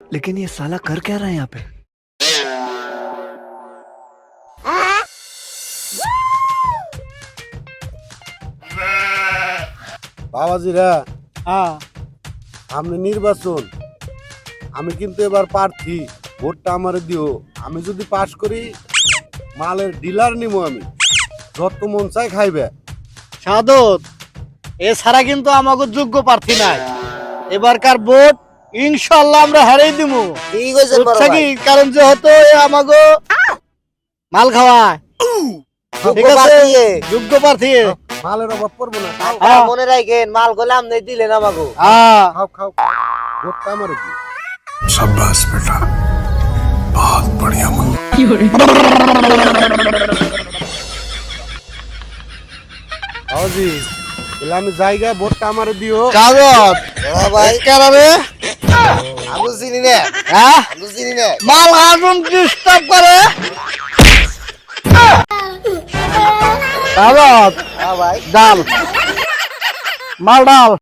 लेकिन ये साला कर क्या रहा है यहाँ पे? বাবাজিরা হ্যাঁ সামনে নির্বাচন, আমি কিন্তু এবার প্রার্থী, ভোটটা আমারে দিও। আমি যদি পাশ করি মালের ডিলার নিবো, আমি যত মন চাই খাইবে। সাদত এছাড়া কিন্তু আমাকে যোগ্য প্রার্থী নাই। এবারকার ভোট ইনশাল্লাহ আমরা হারিয়ে দিব। ঠিক হয়েছে বড় বুঝছো কি? ভাই। কারণ যেহেতু আমাকে মাল খাওয়ায়, ঠিক যোগ্য আছে? প্রার্থী। যোগ্য প্রার্থী। মালের অভাব পড়বো না, খাও হ্যাঁ। মনে রাখেন মাল গোলাম নেই দিলেন আমাকে। হ্যাঁ খাও খাও, ভোটটা আমারে দিও। शाबाश बेटा, बहुत बढ़िया मुन्ना। বাবাজি তাহলে আমি জায়গা, ভোটটা আমারে দিও। সাদত বড় ভাই কারণে আমি চিনি না, হ্যাঁ আমি চিনি না। মাল আগুন ডিস্টার্ব করে। সাদত হ্যাঁ ভাই ডাল, মাল ডাল।